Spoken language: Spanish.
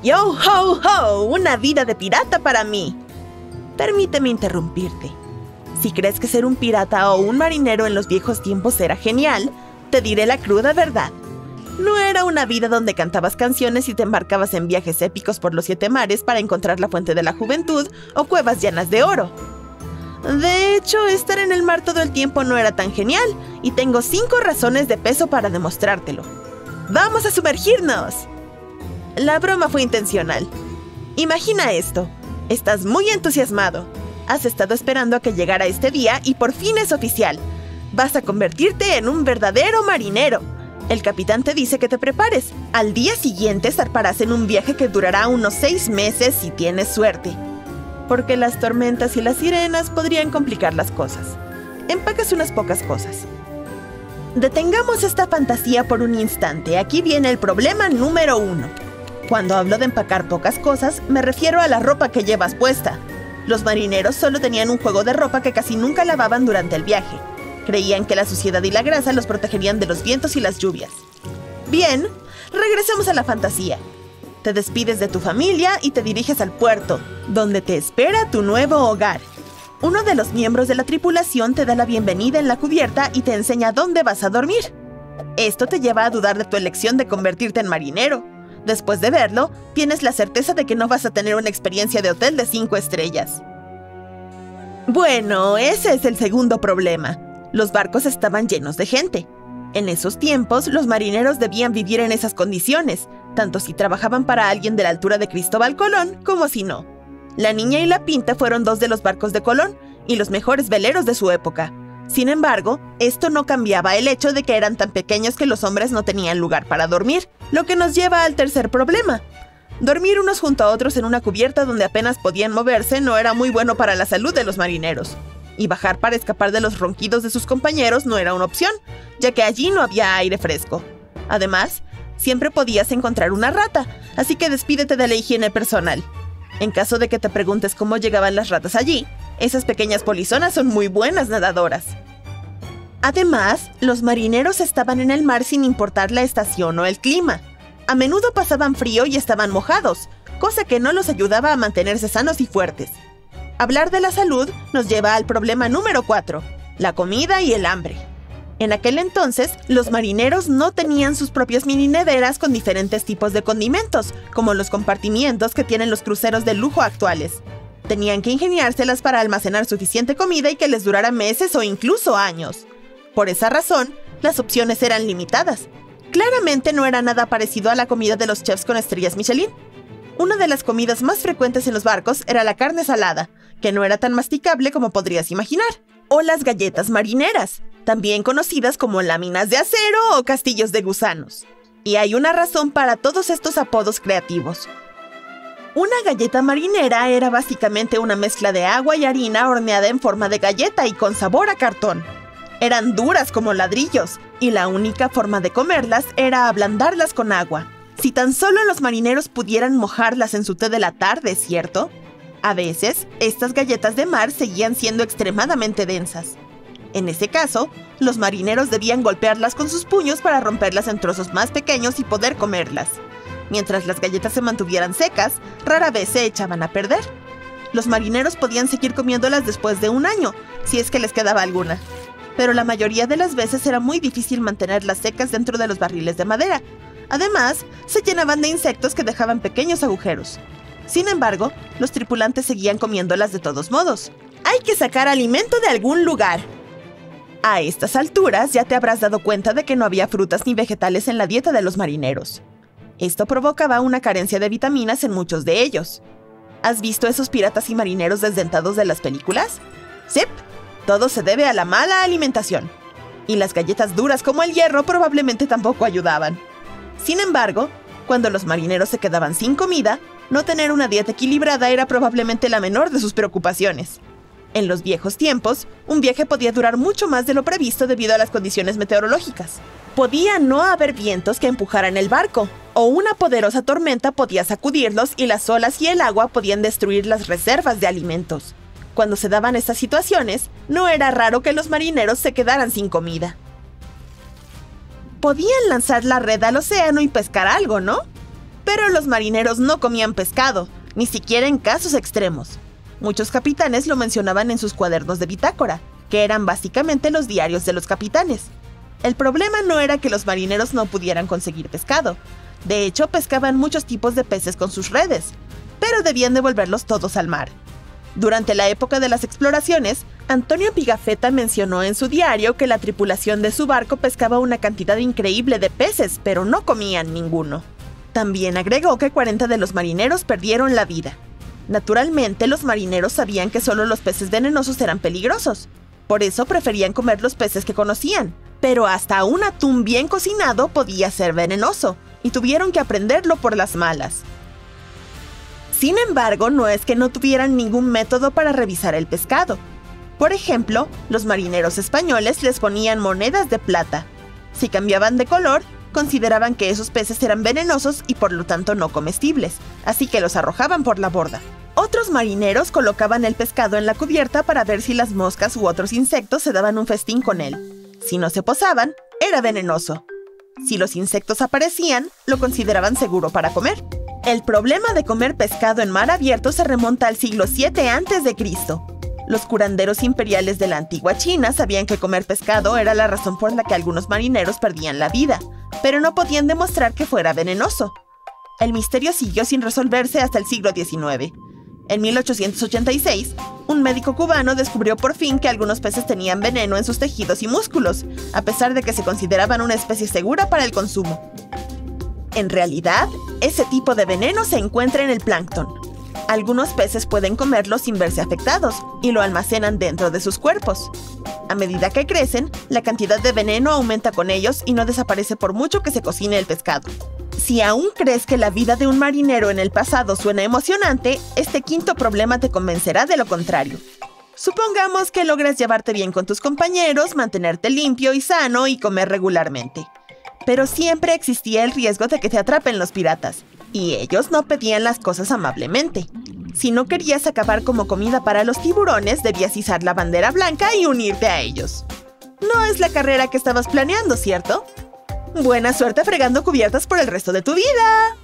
¡Yo ho ho! ¡Una vida de pirata para mí! Permíteme interrumpirte. Si crees que ser un pirata o un marinero en los viejos tiempos era genial, te diré la cruda verdad. No era una vida donde cantabas canciones y te embarcabas en viajes épicos por los 7 mares para encontrar la fuente de la juventud o cuevas llenas de oro. De hecho, estar en el mar todo el tiempo no era tan genial, y tengo 5 razones de peso para demostrártelo. ¡Vamos a sumergirnos! La broma fue intencional. Imagina esto. Estás muy entusiasmado. Has estado esperando a que llegara este día y por fin es oficial. Vas a convertirte en un verdadero marinero. El capitán te dice que te prepares. Al día siguiente zarparás en un viaje que durará unos 6 meses si tienes suerte. Porque las tormentas y las sirenas podrían complicar las cosas. Empacas unas pocas cosas. Detengamos esta fantasía por un instante. Aquí viene el problema número 1. Cuando hablo de empacar pocas cosas, me refiero a la ropa que llevas puesta. Los marineros solo tenían un juego de ropa que casi nunca lavaban durante el viaje. Creían que la suciedad y la grasa los protegerían de los vientos y las lluvias. Bien, regresemos a la fantasía. Te despides de tu familia y te diriges al puerto, donde te espera tu nuevo hogar. Uno de los miembros de la tripulación te da la bienvenida en la cubierta y te enseña dónde vas a dormir. Esto te lleva a dudar de tu elección de convertirte en marinero. Después de verlo, tienes la certeza de que no vas a tener una experiencia de hotel de 5 estrellas. Bueno, ese es el segundo problema. Los barcos estaban llenos de gente. En esos tiempos, los marineros debían vivir en esas condiciones, tanto si trabajaban para alguien de la altura de Cristóbal Colón como si no. La Niña y la Pinta fueron 2 de los barcos de Colón y los mejores veleros de su época. Sin embargo, esto no cambiaba el hecho de que eran tan pequeños que los hombres no tenían lugar para dormir, lo que nos lleva al tercer problema. Dormir unos junto a otros en una cubierta donde apenas podían moverse no era muy bueno para la salud de los marineros. Y bajar para escapar de los ronquidos de sus compañeros no era una opción, ya que allí no había aire fresco. Además, siempre podías encontrar una rata, así que despídete de la higiene personal. En caso de que te preguntes cómo llegaban las ratas allí, esas pequeñas polizonas son muy buenas nadadoras. Además, los marineros estaban en el mar sin importar la estación o el clima. A menudo pasaban frío y estaban mojados, cosa que no los ayudaba a mantenerse sanos y fuertes. Hablar de la salud nos lleva al problema número 4, la comida y el hambre. En aquel entonces, los marineros no tenían sus propias mini neveras con diferentes tipos de condimentos, como los compartimientos que tienen los cruceros de lujo actuales. Tenían que ingeniárselas para almacenar suficiente comida y que les durara meses o incluso años. Por esa razón, las opciones eran limitadas. Claramente no era nada parecido a la comida de los chefs con estrellas Michelin. Una de las comidas más frecuentes en los barcos era la carne salada, que no era tan masticable como podrías imaginar, o las galletas marineras, también conocidas como láminas de acero o castillos de gusanos. Y hay una razón para todos estos apodos creativos. Una galleta marinera era básicamente una mezcla de agua y harina horneada en forma de galleta y con sabor a cartón. Eran duras como ladrillos, y la única forma de comerlas era ablandarlas con agua. Si tan solo los marineros pudieran mojarlas en su té de la tarde, ¿cierto? A veces, estas galletas de mar seguían siendo extremadamente densas. En ese caso, los marineros debían golpearlas con sus puños para romperlas en trozos más pequeños y poder comerlas. Mientras las galletas se mantuvieran secas, rara vez se echaban a perder. Los marineros podían seguir comiéndolas después de 1 año, si es que les quedaba alguna. Pero la mayoría de las veces era muy difícil mantenerlas secas dentro de los barriles de madera. Además, se llenaban de insectos que dejaban pequeños agujeros. Sin embargo, los tripulantes seguían comiéndolas de todos modos. Hay que sacar alimento de algún lugar. A estas alturas ya te habrás dado cuenta de que no había frutas ni vegetales en la dieta de los marineros. Esto provocaba una carencia de vitaminas en muchos de ellos. ¿Has visto esos piratas y marineros desdentados de las películas? Sí, todo se debe a la mala alimentación. Y las galletas duras como el hierro probablemente tampoco ayudaban. Sin embargo, cuando los marineros se quedaban sin comida, no tener una dieta equilibrada era probablemente la menor de sus preocupaciones. En los viejos tiempos, un viaje podía durar mucho más de lo previsto debido a las condiciones meteorológicas. Podía no haber vientos que empujaran el barco, o una poderosa tormenta podía sacudirlos y las olas y el agua podían destruir las reservas de alimentos. Cuando se daban estas situaciones, no era raro que los marineros se quedaran sin comida. Podían lanzar la red al océano y pescar algo, ¿no? Pero los marineros no comían pescado, ni siquiera en casos extremos. Muchos capitanes lo mencionaban en sus cuadernos de bitácora, que eran básicamente los diarios de los capitanes. El problema no era que los marineros no pudieran conseguir pescado. De hecho, pescaban muchos tipos de peces con sus redes, pero debían devolverlos todos al mar. Durante la época de las exploraciones, Antonio Pigafetta mencionó en su diario que la tripulación de su barco pescaba una cantidad increíble de peces, pero no comían ninguno. También agregó que 40 de los marineros perdieron la vida. Naturalmente, los marineros sabían que solo los peces venenosos eran peligrosos. Por eso preferían comer los peces que conocían. Pero hasta un atún bien cocinado podía ser venenoso, y tuvieron que aprenderlo por las malas. Sin embargo, no es que no tuvieran ningún método para revisar el pescado. Por ejemplo, los marineros españoles les ponían monedas de plata. Si cambiaban de color, consideraban que esos peces eran venenosos y por lo tanto no comestibles, así que los arrojaban por la borda. Otros marineros colocaban el pescado en la cubierta para ver si las moscas u otros insectos se daban un festín con él. Si no se posaban, era venenoso. Si los insectos aparecían, lo consideraban seguro para comer. El problema de comer pescado en mar abierto se remonta al siglo VII a.C. Los curanderos imperiales de la antigua China sabían que comer pescado era la razón por la que algunos marineros perdían la vida, pero no podían demostrar que fuera venenoso. El misterio siguió sin resolverse hasta el siglo XIX. En 1886, un médico cubano descubrió por fin que algunos peces tenían veneno en sus tejidos y músculos, a pesar de que se consideraban una especie segura para el consumo. En realidad, ese tipo de veneno se encuentra en el plancton. Algunos peces pueden comerlo sin verse afectados y lo almacenan dentro de sus cuerpos. A medida que crecen, la cantidad de veneno aumenta con ellos y no desaparece por mucho que se cocine el pescado. Si aún crees que la vida de un marinero en el pasado suena emocionante, este quinto problema te convencerá de lo contrario. Supongamos que logras llevarte bien con tus compañeros, mantenerte limpio y sano y comer regularmente. Pero siempre existía el riesgo de que te atrapen los piratas, y ellos no pedían las cosas amablemente. Si no querías acabar como comida para los tiburones, debías izar la bandera blanca y unirte a ellos. No es la carrera que estabas planeando, ¿cierto? Buena suerte fregando cubiertas por el resto de tu vida.